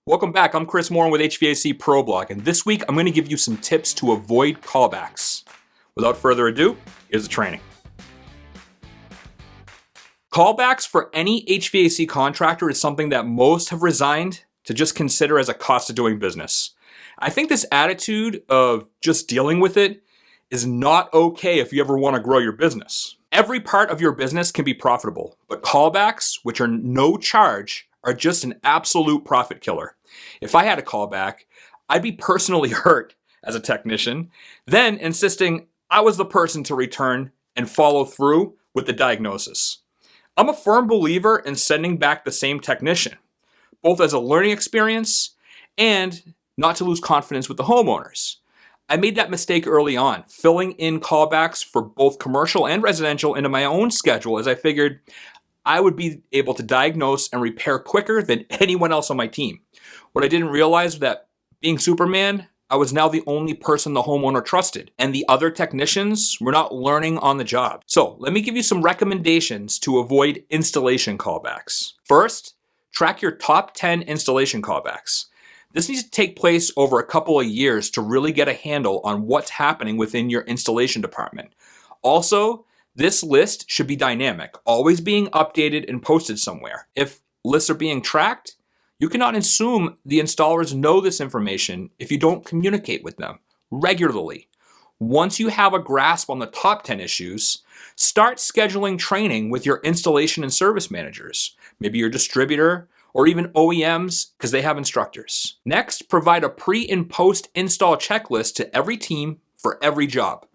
Welcome back, I'm Chris Moore with HVAC Pro Blog, and this week I'm going to give you some tips to avoid callbacks. Without further ado, here's the training. Callbacks for any HVAC contractor is something that most have resigned to just consider as a cost of doing business. I think this attitude of just dealing with it is not okay if you ever want to grow your business. Every part of your business can be profitable, but callbacks, which are no charge, are just an absolute profit killer. If I had a callback, I'd be personally hurt as a technician, then insisting I was the person to return and follow through with the diagnosis. I'm a firm believer in sending back the same technician, both as a learning experience and not to lose confidence with the homeowners. I made that mistake early on, filling in callbacks for both commercial and residential into my own schedule, as I figured I would be able to diagnose and repair quicker than anyone else on my team. What I didn't realize was that being Superman, I was now the only person the homeowner trusted, and the other technicians were not learning on the job. So let me give you some recommendations to avoid installation callbacks. First, track your top 10 installation callbacks. This needs to take place over a couple of years to really get a handle on what's happening within your installation department. Also, this list should be dynamic, always being updated and posted somewhere. If lists are being tracked, you cannot assume the installers know this information if you don't communicate with them regularly. Once you have a grasp on the top 10 issues, start scheduling training with your installation and service managers, maybe your distributor, or even OEMs because they have instructors. Next, provide a pre and post install checklist to every team for every job.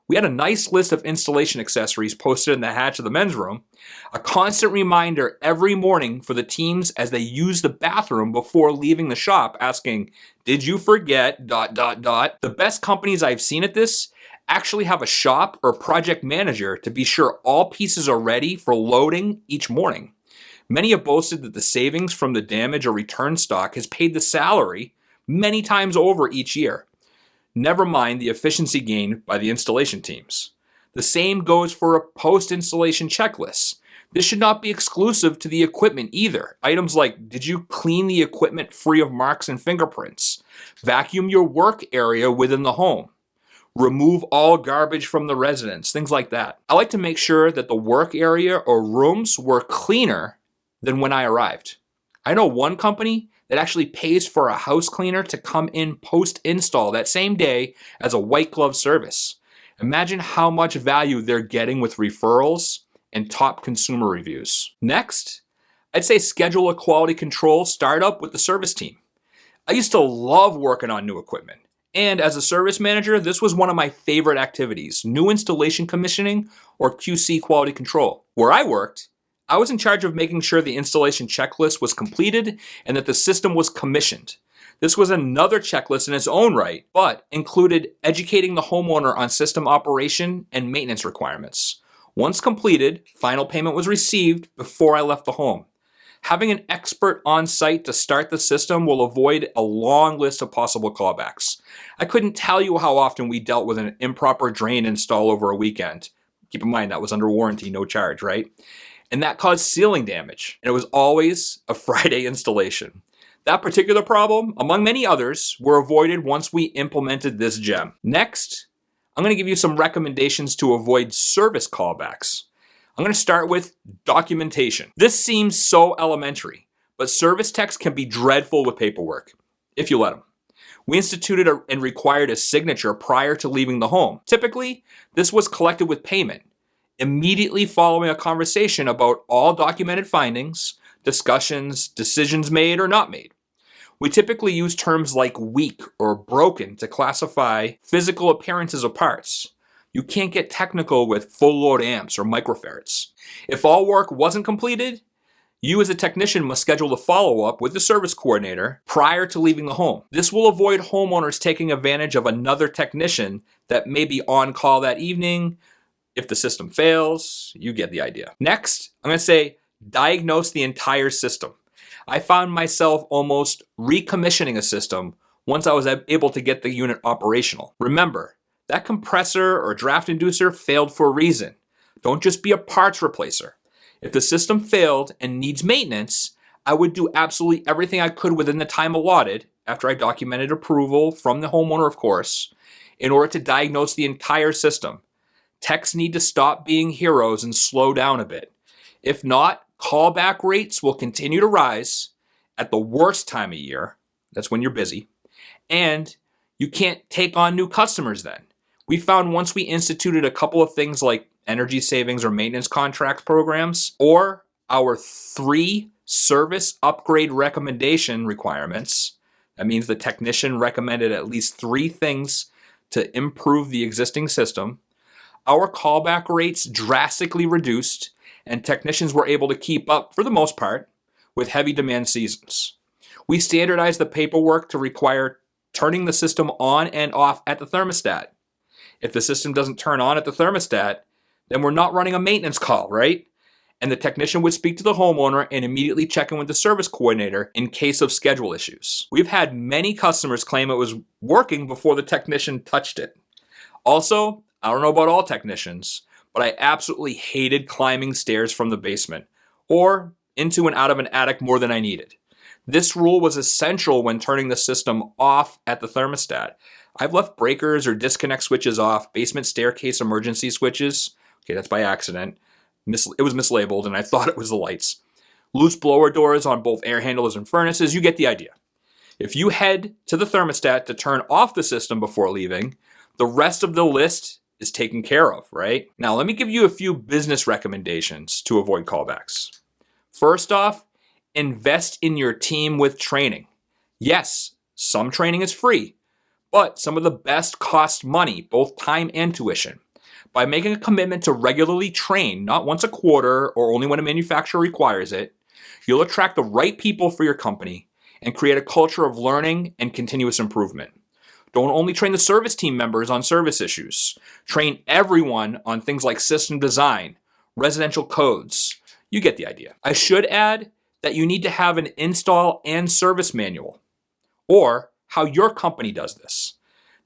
We had a nice list of installation accessories posted in the hatch of the men's room, a constant reminder every morning for the teams as they use the bathroom before leaving the shop asking, did you forget ... The best companies I've seen at this actually have a shop or project manager to be sure all pieces are ready for loading each morning. Many have boasted that the savings from the damage or return stock has paid the salary many times over each year. Never mind the efficiency gained by the installation teams. The same goes for a post-installation checklist. This should not be exclusive to the equipment either. Items like, did you clean the equipment free of marks and fingerprints? Vacuum your work area within the home? Remove all garbage from the residence, things like that. I like to make sure that the work area or rooms were cleaner than when I arrived. I know one company that actually pays for a house cleaner to come in post-install that same day as a white glove service. Imagine how much value they're getting with referrals and top consumer reviews. Next, I'd say schedule a quality control startup with the service team. I used to love working on new equipment. And as a service manager, this was one of my favorite activities, new installation commissioning or QC quality control. Where I worked, I was in charge of making sure the installation checklist was completed and that the system was commissioned. This was another checklist in its own right, but included educating the homeowner on system operation and maintenance requirements. Once completed, final payment was received before I left the home. Having an expert on site to start the system will avoid a long list of possible callbacks. I couldn't tell you how often we dealt with an improper drain install over a weekend. Keep in mind that was under warranty, no charge, right? And that caused ceiling damage, and it was always a Friday installation. That particular problem, among many others, were avoided once we implemented this gem. Next, I'm going to give you some recommendations to avoid service callbacks. I'm going to start with documentation. This seems so elementary, but service techs can be dreadful with paperwork, if you let them. We instituted and required a signature prior to leaving the home. Typically, this was collected with payment, immediately following a conversation about all documented findings, discussions, decisions made or not made. We typically use terms like weak or broken to classify physical appearances of parts. You can't get technical with full load amps or microfarads. If all work wasn't completed, you as a technician must schedule a follow-up with the service coordinator prior to leaving the home. This will avoid homeowners taking advantage of another technician that may be on call that evening. If the system fails, you get the idea. Next, I'm going to say diagnose the entire system. I found myself almost recommissioning a system once I was able to get the unit operational. Remember, that compressor or draft inducer failed for a reason. Don't just be a parts replacer. If the system failed and needs maintenance, I would do absolutely everything I could within the time allotted, after I documented approval from the homeowner, of course, in order to diagnose the entire system. Techs need to stop being heroes and slow down a bit. If not, callback rates will continue to rise at the worst time of year. That's when you're busy. And you can't take on new customers then. We found once we instituted a couple of things like energy savings or maintenance contract programs, or our 3 service upgrade recommendation requirements. That means the technician recommended at least 3 things to improve the existing system. Our callback rates drastically reduced, and technicians were able to keep up, for the most part, with heavy demand seasons. We standardized the paperwork to require turning the system on and off at the thermostat. If the system doesn't turn on at the thermostat, then we're not running a maintenance call, right? And the technician would speak to the homeowner and immediately check in with the service coordinator in case of schedule issues. We've had many customers claim it was working before the technician touched it. Also, I don't know about all technicians, but I absolutely hated climbing stairs from the basement or into and out of an attic more than I needed. This rule was essential when turning the system off at the thermostat. I've left breakers or disconnect switches off, basement staircase emergency switches. Okay, that's by accident. It was mislabeled and I thought it was the lights. Loose blower doors on both air handlers and furnaces, you get the idea. If you head to the thermostat to turn off the system before leaving, the rest of the list is taken care of, right? Now, let me give you a few business recommendations to avoid callbacks. First off, invest in your team with training. Yes, some training is free, but some of the best cost money, both time and tuition. By making a commitment to regularly train, not once a quarter or only when a manufacturer requires it, you'll attract the right people for your company and create a culture of learning and continuous improvement. Don't only train the service team members on service issues. Train everyone on things like system design, residential codes. You get the idea. I should add that you need to have an install and service manual, or how your company does this.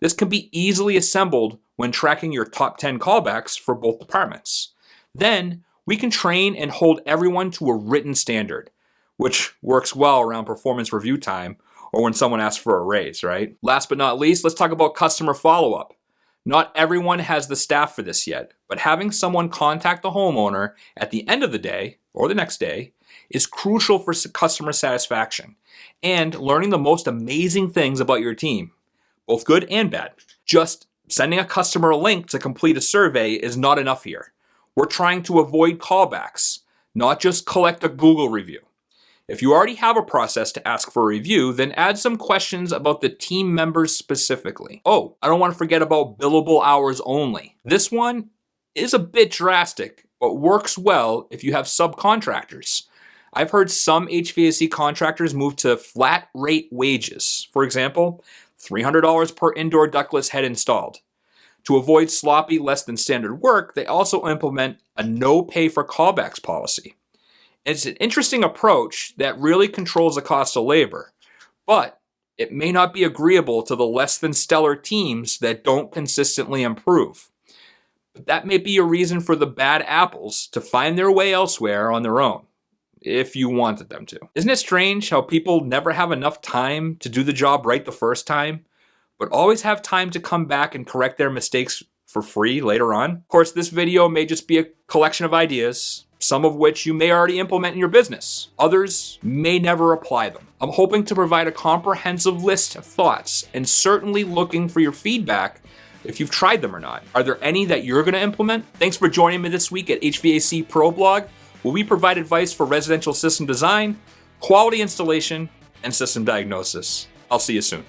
This can be easily assembled when tracking your top 10 callbacks for both departments. Then we can train and hold everyone to a written standard, which works well around performance review time or when someone asks for a raise, right? Last but not least, let's talk about customer follow-up. Not everyone has the staff for this yet, but having someone contact the homeowner at the end of the day or the next day is crucial for customer satisfaction and learning the most amazing things about your team, both good and bad. Just sending a customer a link to complete a survey is not enough here. We're trying to avoid callbacks, not just collect a Google review. If you already have a process to ask for a review, then add some questions about the team members specifically. Oh, I don't want to forget about billable hours only. This one is a bit drastic, but works well if you have subcontractors. I've heard some HVAC contractors move to flat rate wages. For example, $300 per indoor ductless head installed. To avoid sloppy, less than standard work, they also implement a no pay for callbacks policy. It's an interesting approach that really controls the cost of labor, but it may not be agreeable to the less than stellar teams that don't consistently improve. But that may be a reason for the bad apples to find their way elsewhere on their own, if you wanted them to. Isn't it strange how people never have enough time to do the job right the first time, but always have time to come back and correct their mistakes for free later on? Of course, this video may just be a collection of ideas, some of which you may already implement in your business. Others may never apply them. I'm hoping to provide a comprehensive list of thoughts and certainly looking for your feedback if you've tried them or not. Are there any that you're going to implement? Thanks for joining me this week at HVAC Pro Blog, where we provide advice for residential system design, quality installation, and system diagnosis. I'll see you soon.